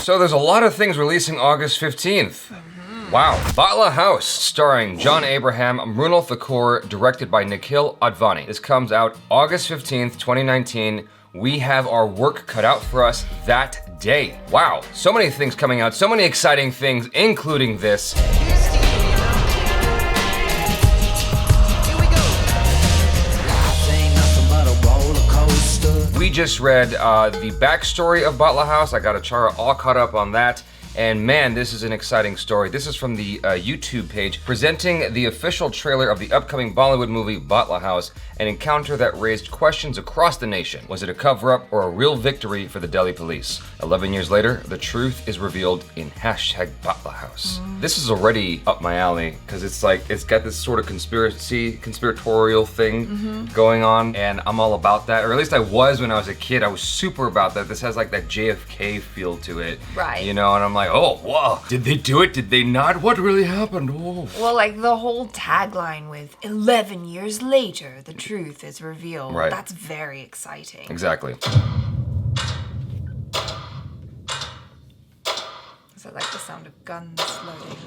So there's a lot of things releasing August 15th. Wow. BATLA House, starring John Abraham, Mrunal Thakur, directed by Nikkhil Advani. This comes out August 15th, 2019. We have our work cut out for us that day. Wow, so many things coming out, so many exciting things, including this. We just read the backstory of BATLA House. I got Achara all caught up on that. And man, this is an exciting story. This is from the YouTube page presenting the official trailer of the upcoming Bollywood movie BATLA House, an encounter that raised questions across the nation. Was it a cover-up or a real victory for the Delhi police? 11 years later, the truth is revealed in #BATLA House. This is already up my alley because it's like, it's got this sort of conspiratorial thing going on, and I'm all about that. Or at least I was when I was a kid. I was super about that. This has like that JFK feel to it. Right. You know, and I'm like, oh, whoa, did they do it? Did they not? What really happened? Oh. Well, like the whole tagline with 11 years later, the truth is revealed. Right. That's very exciting. Exactly. Is that like the sound of guns loading?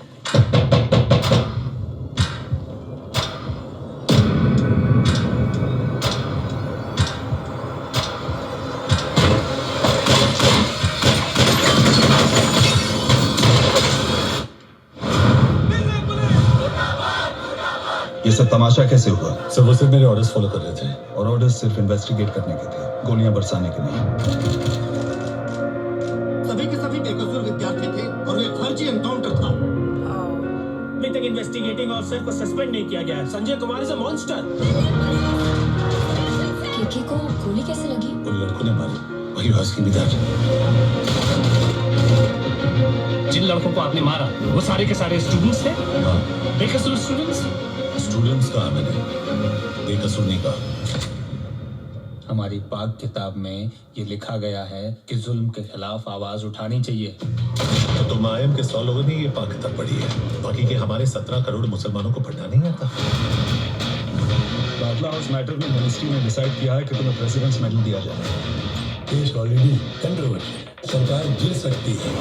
ये सब तमाशा कैसे हुआ? सब वो सिर्फ मेरे orders follow कर रहे थे और ऑर्डर्स सिर्फ इन्वेस्टिगेट करने के थे, गोलियां बरसाने के नहीं। सभी के सभी बेकसूर विद्यार्थी थे और एक फर्जी एनकाउंटर था। अभी तक इन्वेस्टिगेटिंग ऑफिसर को सस्पेंड नहीं किया गया। Sanjay Kumar is a monster. KK को गोली कैसे लगी? उन लड़कों ने मारी। वही आस्किंग मी दैट। जिन लड़कों को आपने मारा, वो सारे के सारे स्टूडेंट्स थे? हाँ। बेकसूर स्टूडेंट्स? स्टूडेंट्स कहा मैंने, बेकसूर नहीं कहा। हमारी पाक किताब में ये लिखा गया है कि जुल्म के खिलाफ आवाज उठानी चाहिए। तो तुम आईएम के 100 लोगों ने ये पाक किताब पढ़ी है, बाकी के हमारे 17 करोड़ मुसलमानों को पढ़ना नहीं आता। बाटला हाउस मैटर में मिनिस्ट्री ने डिसाइड किया है कि तुम्हें प्रेसिडेंट्स मेडल दिया जाए। केस ऑलरेडी कंट्रोवर्शियल, सरकार गिर सकती है।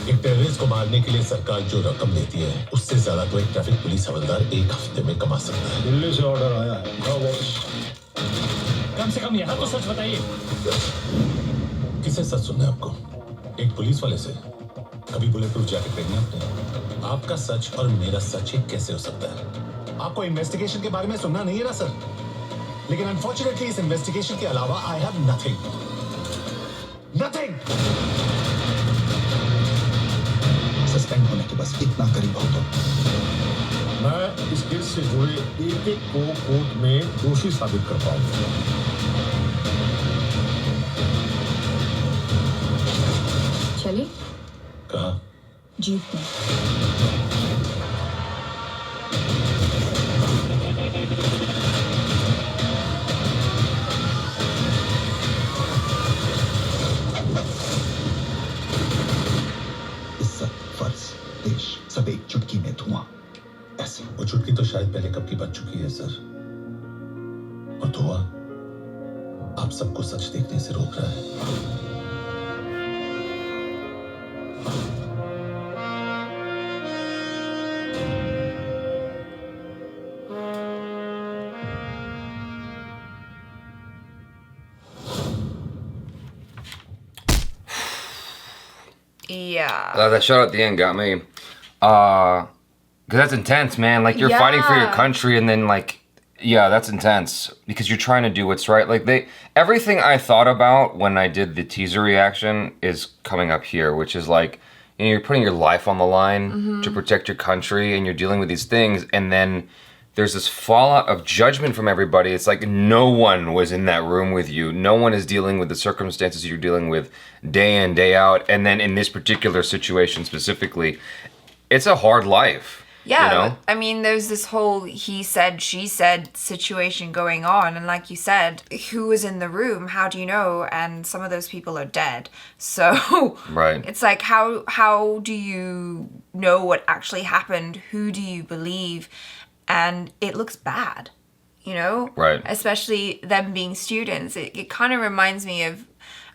एक टेररिस्ट को मारने के लिए सरकार जो रकम देती है, उससे ज्यादा तो एक ट्रैफिक पुलिस हवलदार एक हफ्ते में कमा सकता है। दिल्ली से ऑर्डर आया है। कम से कम यहाँ तो सच बताइए। किसे सच सुनना है आपको? एक पुलिस वाले से? कभी बुलेट प्रूफ जैकेट पहनी आपने? आपका सच और मेरा सच एक कैसे हो सकता है? आपको इन्वेस्टिगेशन के बारे में सुनना नहीं है ना सर? लेकिन अनफॉर्चुनेटली इस इन्वेस्टिगेशन के अलावा आई हैव नथिंग। सस्पेंड होने के बस इतना करीब हो तो मैं इस केस से जुड़े एक को कोर्ट में दोषी साबित कर पाऊंगा। चलिए। कहाँ? जीप में। सब एक चुटकी में धुआं। ऐसे वो चुटकी तो शायद पहले कब की बच चुकी है सर, और धुआं आप सबको सच देखने से रोक रहा है। Yeah. That shot at the end got me. Cause that's intense, man. Like you're fighting for your country, and then like, yeah, that's intense because you're trying to do what's right. Like everything I thought about when I did the teaser reaction is coming up here, which is like, you know, you're putting your life on the line to protect your country, and you're dealing with these things, and then there's this fallout of judgment from everybody. It's like no one was in that room with you. No one is dealing with the circumstances you're dealing with day in, day out. And then in this particular situation specifically, it's a hard life. Yeah, you know? I mean, there's this whole he said, she said situation going on. And like you said, who was in the room? How do you know? And some of those people are dead. So right. It's like, how do you know what actually happened? Who do you believe? And it looks bad, you know? Right. Especially them being students. It kind of reminds me of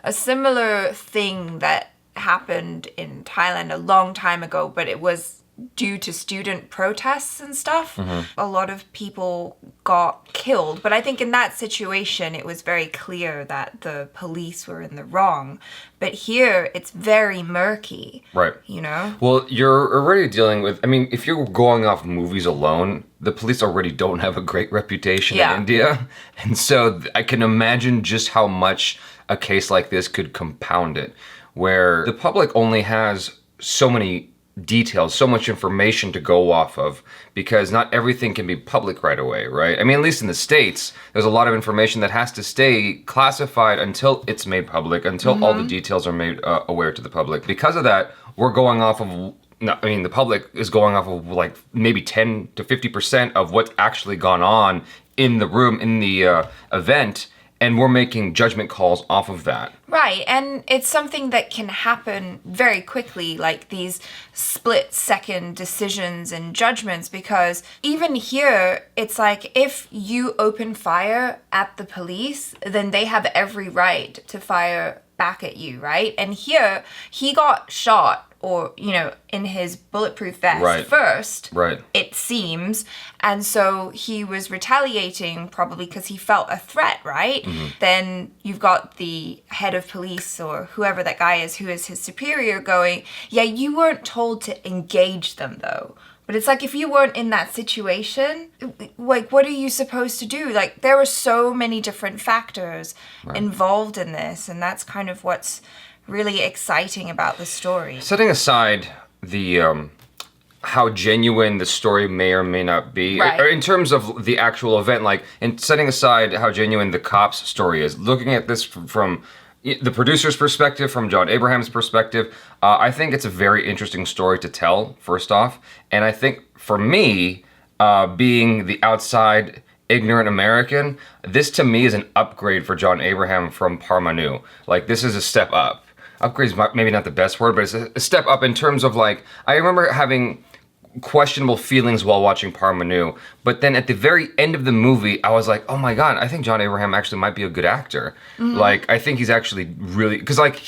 a similar thing that happened in Thailand a long time ago, but it was due to student protests and stuff. A lot of people got killed. But I think in that situation, it was very clear that the police were in the wrong. But here, it's very murky. Right. You know? Well, you're already dealing with, I mean, if you're going off movies alone, the police already don't have a great reputation in India. And so I can imagine just how much a case like this could compound it, where the public only has so many details, so much information to go off of, because not everything can be public right away, right? I mean, at least in the States, there's a lot of information that has to stay classified until it's made public, until all the details are made aware to the public. Because of that, we're going off of, the public is going off of like maybe 10 to 50% of what's actually gone on in the room, in the event, and we're making judgment calls off of that. Right, and it's something that can happen very quickly, like these split-second decisions and judgments, because even here, it's like if you open fire at the police, then they have every right to fire back at you, right? And here, he got shot, or, in his bulletproof vest first, it seems. And so he was retaliating probably because he felt a threat, right? Then you've got the head of police or whoever that guy is, who is his superior, going, yeah, you weren't told to engage them though. But it's like, if you weren't in that situation, like, what are you supposed to do? Like, there were so many different factors involved in this, and that's kind of what's really exciting about the story. Setting aside the how genuine the story may or may not be, or in terms of the actual event, like, and setting aside how genuine the cops' story is, looking at this from the producer's perspective, from John Abraham's perspective, I think it's a very interesting story to tell, first off. And I think for me, being the outside ignorant American, this to me is an upgrade for John Abraham from Parmanu. Like, this is a step up. Upgrade is maybe not the best word, but it's a step up in terms of, like, I remember having questionable feelings while watching Parmanu, but then at the very end of the movie, I was like, oh my God, I think John Abraham actually might be a good actor. Like, I think he's actually really, because like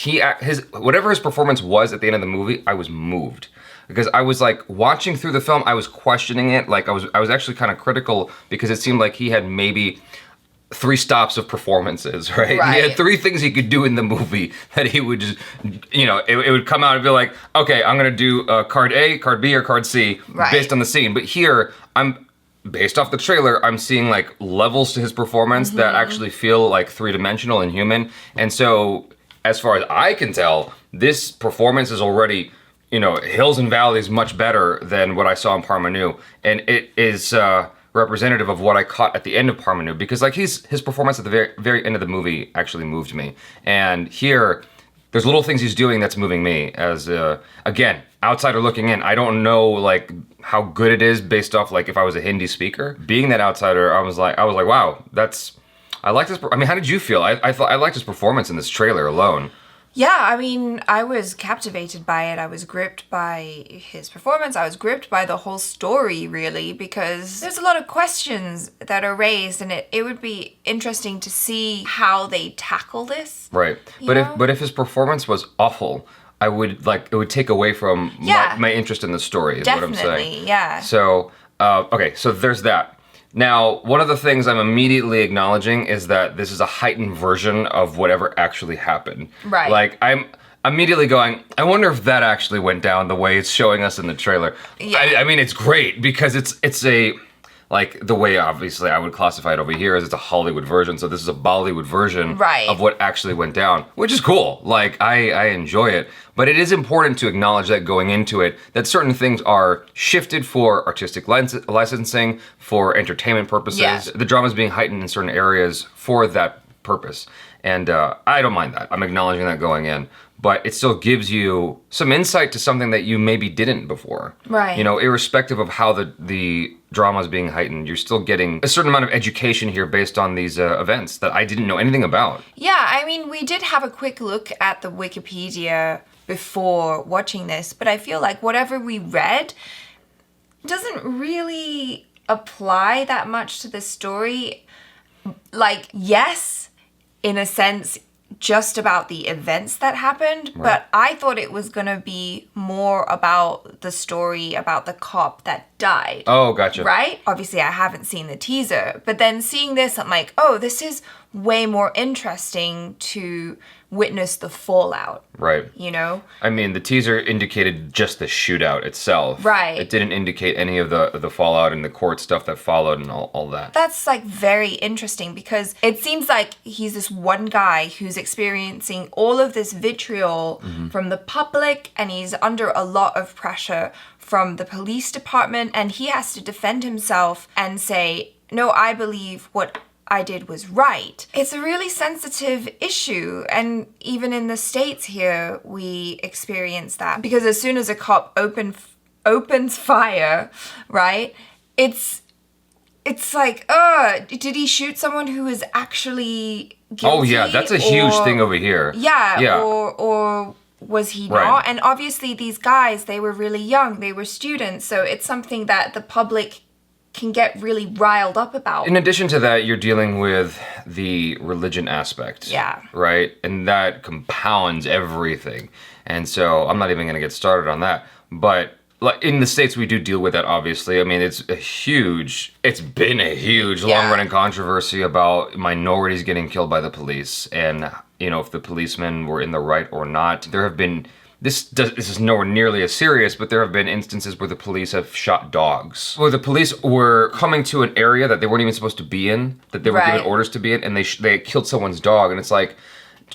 whatever his performance was at the end of the movie, I was moved. Because I was like, watching through the film, I was questioning it. Like, I was actually kind of critical, because it seemed like he had maybe 3 stops of performances, right? He had 3 things he could do in the movie that he would just, it would come out and be like, okay, I'm gonna do card A, card B, or card C based on the scene. But here, based off the trailer, I'm seeing like levels to his performance that actually feel like 3-dimensional and human. And so, as far as I can tell, this performance is already, hills and valleys much better than what I saw in Parmanu. And it is representative of what I caught at the end of Parmanu, because like his performance at the very, very end of the movie actually moved me. And here, there's little things he's doing that's moving me as, again, outsider looking in. I don't know like how good it is based off like if I was a Hindi speaker. Being that outsider, I was like, wow, I like this. I mean, how did you feel? I thought I liked his performance in this trailer alone. Yeah, I mean, I was captivated by it. I was gripped by his performance. I was gripped by the whole story, really, because there's a lot of questions that are raised, and it would be interesting to see how they tackle this. Right. But if his performance was awful, I would it would take away from my interest in the story, is what I'm saying. Definitely, yeah. So, okay, so there's that. Now, one of the things I'm immediately acknowledging is that this is a heightened version of whatever actually happened. Right. Like, I'm immediately going, I wonder if that actually went down the way it's showing us in the trailer. Yeah. I mean, it's great because it's a, like, the way obviously I would classify it over here is it's a Hollywood version, so this is a Bollywood version of what actually went down, which is cool. Like, I enjoy it. But it is important to acknowledge that going into it, that certain things are shifted for artistic licensing, for entertainment purposes. Yeah. The drama is being heightened in certain areas for that purpose. And I don't mind that. I'm acknowledging that going in. But it still gives you some insight to something that you maybe didn't before. Right. Irrespective of how the drama is being heightened, you're still getting a certain amount of education here based on these events that I didn't know anything about. Yeah, I mean, we did have a quick look at the Wikipedia before watching this, but I feel like whatever we read doesn't really apply that much to the story. Like, yes, in a sense, just about the events that happened, but I thought it was gonna be more about the story about the cop that died. Oh, gotcha. Right? Obviously, I haven't seen the teaser, but then seeing this, I'm like, oh, this is way more interesting to witness the fallout. Right. You know? I mean, the teaser indicated just the shootout itself. Right. It didn't indicate any of the fallout and the court stuff that followed and all that. That's like very interesting because it seems like he's this one guy who's experiencing all of this vitriol from the public, and he's under a lot of pressure from the police department, and he has to defend himself and say, no, I believe what I did was right. It's a really sensitive issue, and even in the States here, we experience that. Because as soon as a cop opens fire, right, it's like, did he shoot someone who is actually guilty? Oh yeah, that's a huge thing over here. Yeah. Or was he Right. not? And obviously these guys, they were really young, they were students, so it's something that the public can get really riled up about. In addition to that, you're dealing with the religion aspect. Yeah. Right? And that compounds everything. And so I'm not even going to get started on that. But like in the States, we do deal with that, obviously. I mean, it's been a huge long-running controversy about minorities getting killed by the police. And, you know, if the policemen were in the right or not. There have been, this is nowhere nearly as serious, but there have been instances where the police have shot dogs. Where the police were coming to an area that they weren't even supposed to be in, that they were given orders to be in, and they killed someone's dog. And it's like,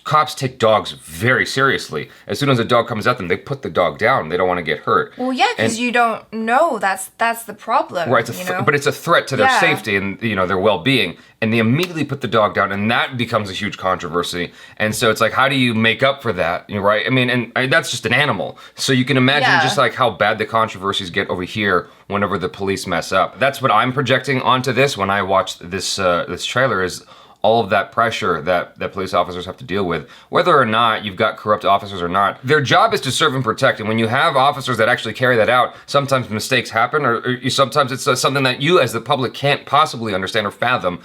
cops take dogs very seriously. As soon as a dog comes at them, they put the dog down. They don't want to get hurt. Well, yeah, because you don't know. That's the problem. Right, but it's a threat to their safety and, you know, their well-being. And they immediately put the dog down, and that becomes a huge controversy. And so it's like, how do you make up for that? You know, right? I mean, and that's just an animal. So you can imagine just like how bad the controversies get over here whenever the police mess up. That's what I'm projecting onto this when I watch this this trailer is all of that pressure that police officers have to deal with, whether or not you've got corrupt officers or not. Their job is to serve and protect, and when you have officers that actually carry that out, sometimes mistakes happen, or sometimes it's something that you as the public can't possibly understand or fathom,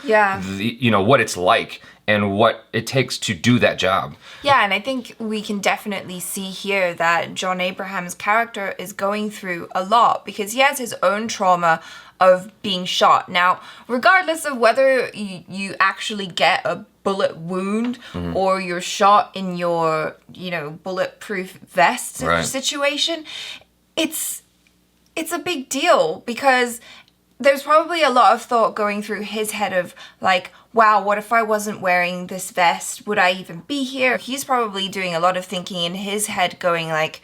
you know, what it's like and what it takes to do that job. Yeah, and I think we can definitely see here that John Abraham's character is going through a lot because he has his own trauma of being shot. Now, regardless of whether you actually get a bullet wound or you're shot in your, you know, bulletproof vest situation, it's a big deal because there's probably a lot of thought going through his head of like, wow, what if I wasn't wearing this vest? Would I even be here? He's probably doing a lot of thinking in his head going like,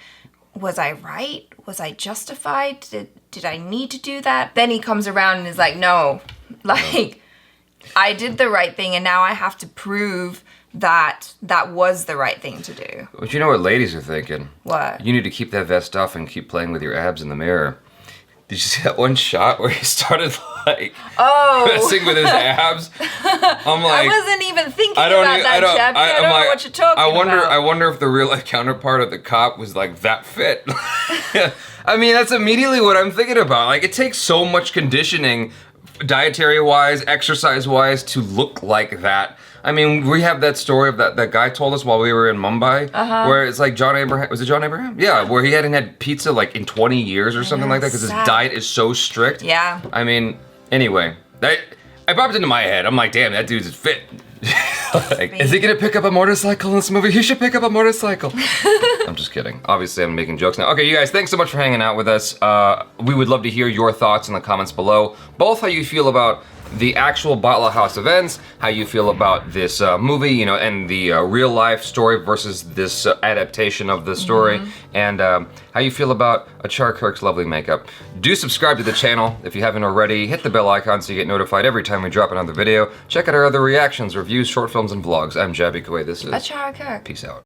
was I right? Was I justified? Did I need to do that? Then he comes around and is like, no, like I did the right thing and now I have to prove that that was the right thing to do. But you know what ladies are thinking? What? You need to keep that vest off and keep playing with your abs in the mirror. Did you see that one shot where he started like messing with his abs? I'm like, I wasn't even thinking about that, Jeb. I don't know what you're talking about. I wonder if the real life counterpart of the cop was like that fit. I mean, that's immediately what I'm thinking about. Like, it takes so much conditioning, dietary-wise, exercise-wise, to look like that. I mean, we have that story of that guy told us while we were in Mumbai, where it's like John Abraham, was it John Abraham? Yeah, where he hadn't had pizza like in 20 years or something like that because his diet is so strict. Yeah. I mean, anyway, I popped into my head. I'm like, damn, that dude's fit. Like, is he gonna pick up a motorcycle in this movie? He should pick up a motorcycle. I'm just kidding. Obviously, I'm making jokes now. Okay, you guys, thanks so much for hanging out with us. We would love to hear your thoughts in the comments below. Both how you feel about the actual BATLA House events, how you feel about this movie, you know, and the real life story versus this adaptation of the story, and how you feel about Achara KIRK's lovely makeup. Do subscribe to the channel if you haven't already. Hit the bell icon so you get notified every time we drop another video. Check out our other reactions, reviews, short films, and vlogs. I'm Jaby KOAY. This is Achara KIRK. Peace out.